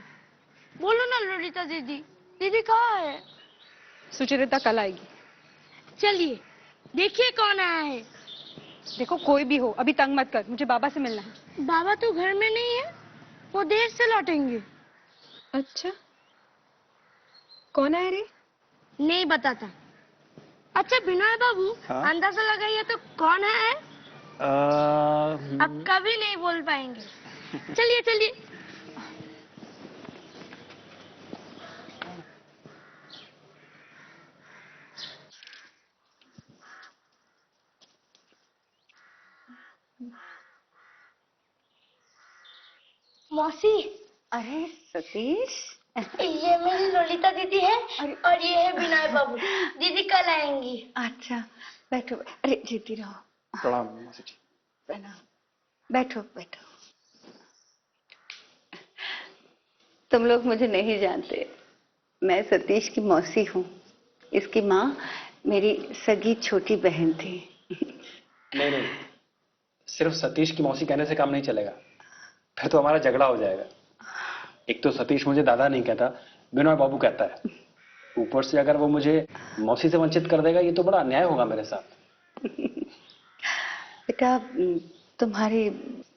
बोलो ना ललिता दीदी, दीदी कहाँ है? सुचरिता कल आएगी। चलिए देखिए कौन आया है। देखो कोई भी हो, अभी तंग मत कर, मुझे बाबा से मिलना है। बाबा तो घर में नहीं है, वो देर से लौटेंगे। अच्छा, कौन आया रे? नहीं बताता। अच्छा विनय बाबू, हाँ? अंदाजा लगाइए तो कौन है? अब कभी नहीं बोल पाएंगे। चलिए चलिए। मौसी। अरे सतीश, ये मेरी ललिता दीदी है और ये है विनय बाबू। दीदी कल आएंगी। अच्छा बैठो। अरे जीती रहो। प्रणाम मौसी जी। प्रणाम। बैठो बैठो। तुम लोग मुझे नहीं जानते, मैं सतीश की मौसी हूँ। इसकी माँ मेरी सगी छोटी बहन थी। नहीं, सिर्फ सतीश की मौसी कहने से काम नहीं चलेगा, फिर तो हमारा झगड़ा हो जाएगा। एक तो सतीश मुझे दादा नहीं कहता, बिनोय बाबू कहता है। ऊपर से अगर वो मुझे मौसी से वंचित कर देगा, ये तो बड़ा अन्याय होगा मेरे साथ। बेटा, तुम्हारी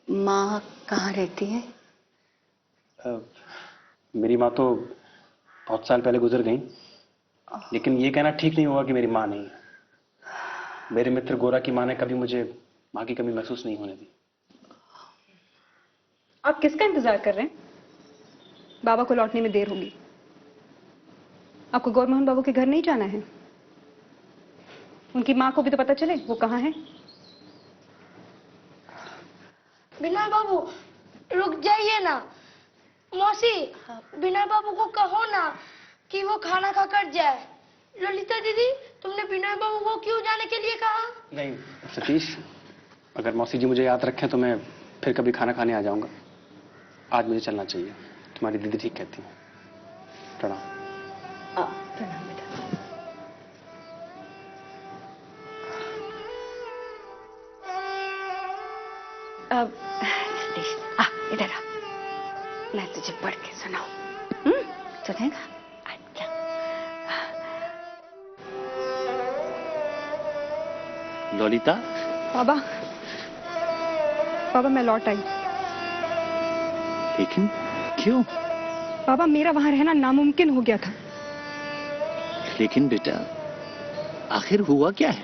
माँ कहाँ रहती है? मेरी माँ तो बहुत साल पहले गुजर गई, लेकिन ये कहना ठीक नहीं होगा कि मेरी माँ नहीं है। मेरे मित्र गोरा की माँ ने कभी मुझे माँ की कमी महसूस नहीं होने दी। आप किसका इंतजार कर रहे हैं? बाबा को लौटने में देर होगी। आपको गौरमोहन बाबू के घर नहीं जाना है? उनकी माँ को भी तो पता चले वो कहाँ है। बिना बाबू रुक जाइए ना। मौसी, बिना बाबू को कहो ना कि वो खाना खाकर जाए। ललिता दीदी, तुमने बिना बाबू को क्यों जाने के लिए कहा? नहीं सतीश, अगर मौसी जी मुझे याद रखें तो मैं फिर कभी खाना खाने आ जाऊंगा। आज मुझे चलना चाहिए, तुम्हारी दीदी ठीक कहती है। प्रणाम। प्रणाम बेटा। अब सतीश, इधर आ, मैं तुझे पढ़ के सुनाऊं। सुनेगा? अच्छा। ललिता। बाबा, बाबा मैं लौट आई। लेकिन क्यों? बाबा, मेरा वहां रहना नामुमकिन हो गया था। लेकिन बेटा, आखिर हुआ क्या है?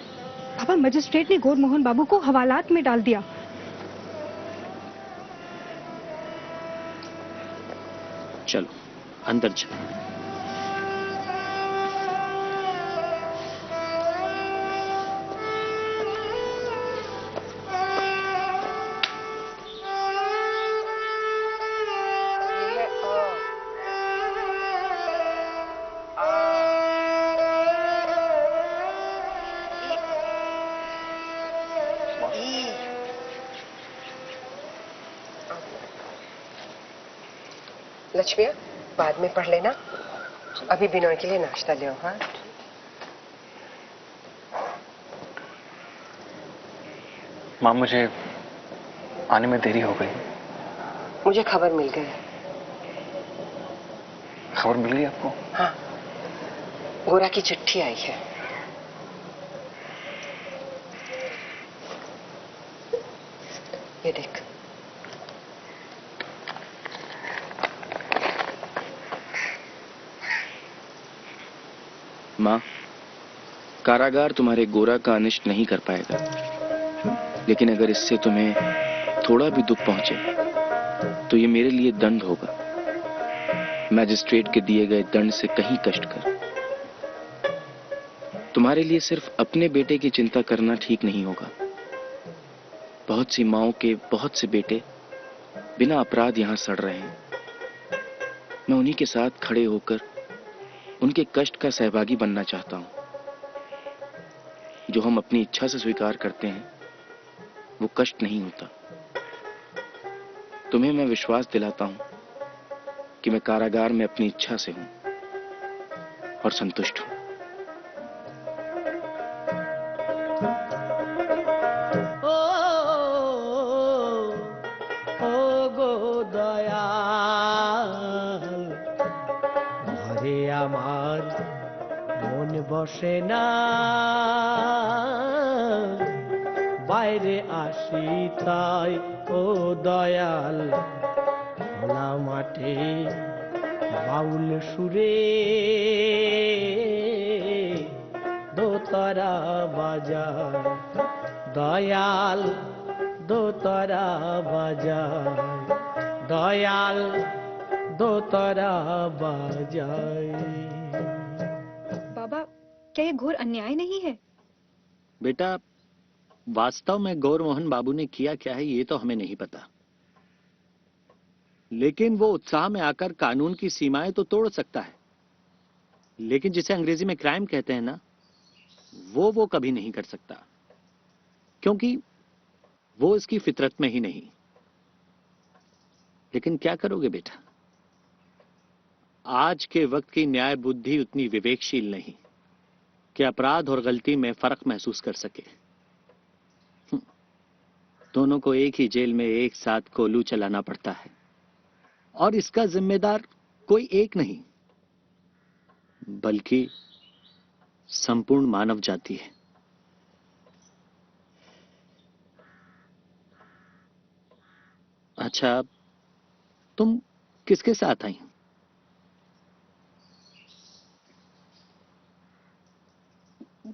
बाबा, मजिस्ट्रेट ने गौरमोहन बाबू को हवालात में डाल दिया। चलो अंदर चलो। लक्ष्मिया, बाद में पढ़ लेना, अभी बिनोय के लिए नाश्ता ले आओ। हाँ, माँ मुझे आने में देरी हो गई। मुझे खबर मिल गई। खबर मिल गई आपको? हाँ, गोरा की चिट्ठी आई है। ये देख। माँ, कारागार तुम्हारे गोरा का अनिष्ट नहीं कर पाएगा, लेकिन अगर इससे तुम्हें थोड़ा भी दुख पहुंचे तो ये मेरे लिए दंड होगा। मैजिस्ट्रेट के दिए गए दंड से कहीं कष्टकर। तुम्हारे लिए सिर्फ अपने बेटे की चिंता करना ठीक नहीं होगा। बहुत सी माओं के बहुत से बेटे बिना अपराध यहां सड़ रहे हैं। मैं उन्हीं के साथ खड़े होकर उनके कष्ट का सहभागी बनना चाहता हूं। जो हम अपनी इच्छा से स्वीकार करते हैं वो कष्ट नहीं होता। तुम्हें मैं विश्वास दिलाता हूं कि मैं कारागार में अपनी इच्छा से हूं और संतुष्ट हूं। আমার মন বসে না, বাইরে আসি তাই ও দয়াল, খোলা মাঠে বাউল সুরে দোতারা বাজার, দয়াল দোতারা বাজার, দয়াল दोतारा बाजाए। बाबा, क्या ये घोर अन्याय नहीं है? बेटा, वास्तव में गौरमोहन बाबू ने किया क्या है ये तो हमें नहीं पता, लेकिन वो उत्साह में आकर कानून की सीमाएं तो तोड़ सकता है, लेकिन जिसे अंग्रेजी में क्राइम कहते हैं ना, वो कभी नहीं कर सकता, क्योंकि वो इसकी फितरत में ही नहीं। लेकिन क्या करोगे बेटा, आज के वक्त की न्याय बुद्धि उतनी विवेकशील नहीं कि अपराध और गलती में फर्क महसूस कर सके। दोनों को एक ही जेल में एक साथ कोलू चलाना पड़ता है और इसका जिम्मेदार कोई एक नहीं बल्कि संपूर्ण मानव जाति है। अच्छा, तुम किसके साथ आई?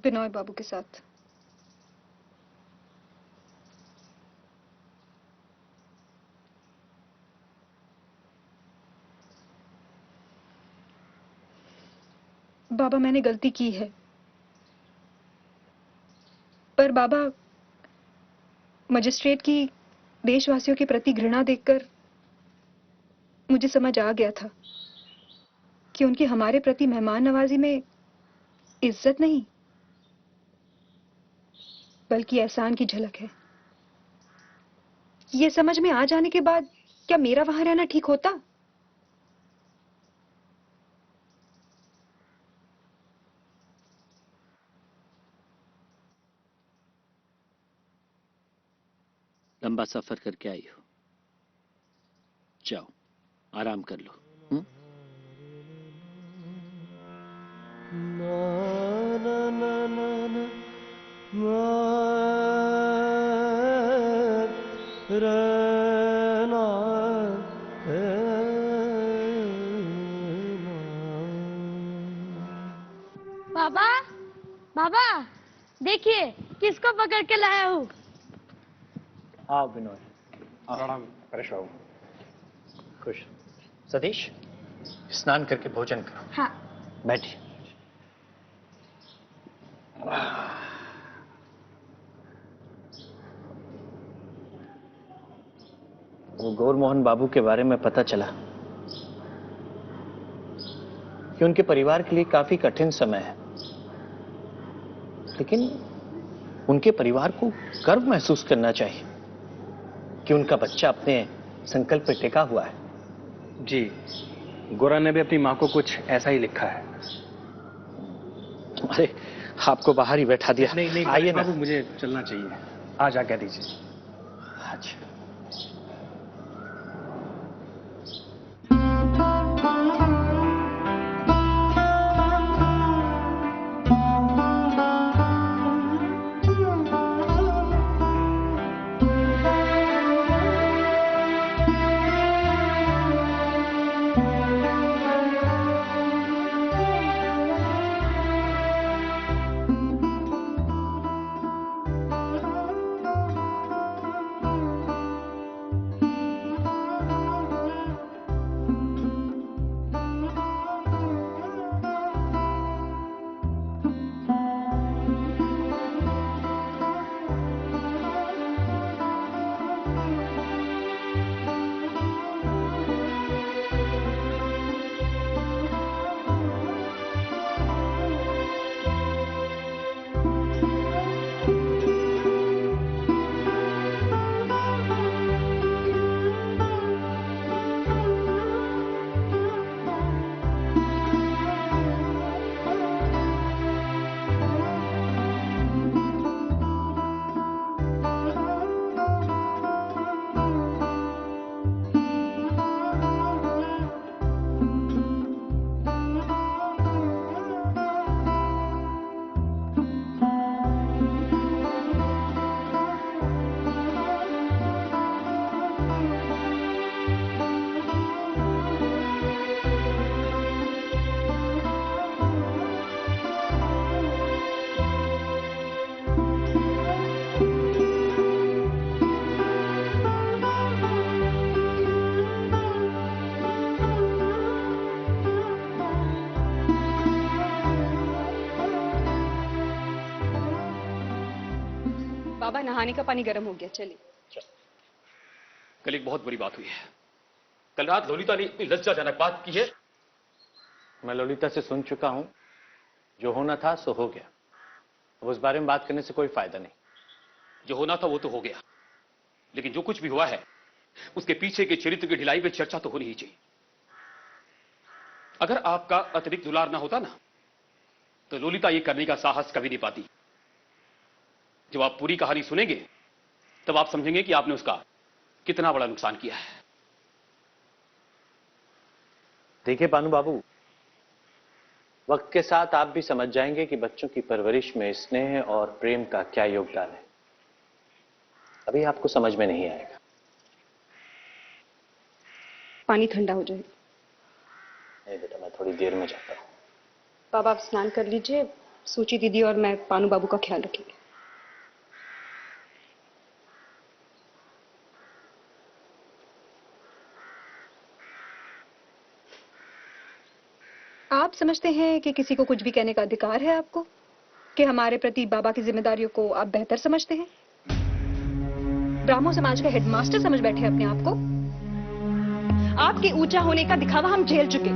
बिनोय बाबू के साथ। बाबा, मैंने गलती की है, पर बाबा, मजिस्ट्रेट की देशवासियों के प्रति घृणा देखकर मुझे समझ आ गया था कि उनकी हमारे प्रति मेहमान नवाजी में इज्जत नहीं बल्कि एहसान की झलक है। ये समझ में आ जाने के बाद क्या मेरा वहां रहना ठीक होता? लंबा सफर करके आई हो, जाओ आराम कर लो। बाबा, बाबा, देखिए किसको पकड़ के लाया हूँ। आओ विनोद, प्रणाम। परेश बाबू। खुश। सतीश, स्नान करके भोजन करो। हाँ। बैठिए। वो गौरमोहन बाबू के बारे में पता चला कि उनके परिवार के लिए काफी कठिन समय है, लेकिन उनके परिवार को गर्व महसूस करना चाहिए कि उनका बच्चा अपने संकल्प पे टिका हुआ है। जी, गोरा ने भी अपनी माँ को कुछ ऐसा ही लिखा है। अरे, आपको बाहर ही बैठा दिया। नहीं, आइए ना। बाबू, मुझे चलना चाहिए। आज आज्ञा दीजिए। अच्छा। बाबा, नहाने का पानी गर्म हो गया, चलिए। कल एक बहुत बुरी बात हुई है। कल रात ललिता ने इतनी लज्जाजनक बात की है। मैं ललिता से सुन चुका हूं, जो होना था सो हो गया। अब उस बारे में बात करने से कोई फायदा नहीं। जो होना था वो तो हो गया, लेकिन जो कुछ भी हुआ है उसके पीछे के चरित्र की ढिलाई पे चर्चा तो होनी ही चाहिए। अगर आपका अतिरिक्त दुलार ना होता ना, तो ललिता ये करने का साहस कभी नहीं पाती। जब आप पूरी कहानी सुनेंगे तब आप समझेंगे कि आपने उसका कितना बड़ा नुकसान किया है। देखिए पानू बाबू, वक्त के साथ आप भी समझ जाएंगे कि बच्चों की परवरिश में स्नेह और प्रेम का क्या योगदान है। अभी आपको समझ में नहीं आएगा। पानी ठंडा हो जाए। नहीं बेटा, मैं थोड़ी देर में जाता हूँ। बाबा आप स्नान कर लीजिए, सूची दीदी और मैं पानू बाबू का ख्याल रखेंगे। आप समझते हैं कि किसी को कुछ भी कहने का अधिकार है आपको, कि हमारे प्रति बाबा की जिम्मेदारियों को आप बेहतर समझते हैं? ब्राह्मो समाज का हेडमास्टर समझ बैठे अपने आप को। आपके ऊंचा होने का दिखावा हम झेल चुके,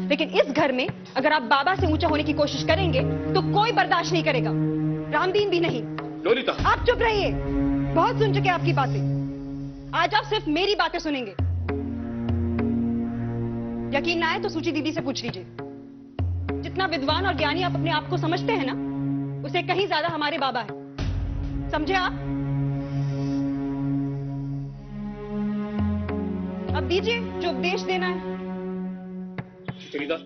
लेकिन इस घर में अगर आप बाबा से ऊंचा होने की कोशिश करेंगे तो कोई बर्दाश्त नहीं करेगा, रामदीन भी नहीं। लोलिता, आप चुप रहिए, बहुत सुन चुके आपकी बातें। आज आप सिर्फ मेरी बातें सुनेंगे। यकीन ना आए तो सूची दीदी से पूछ लीजिए। जितना विद्वान और ज्ञानी आप अपने आप को समझते हैं ना, उसे कहीं ज्यादा हमारे बाबा है। समझे आप? अब दीजिए जो उपदेश देना है। सुनीता,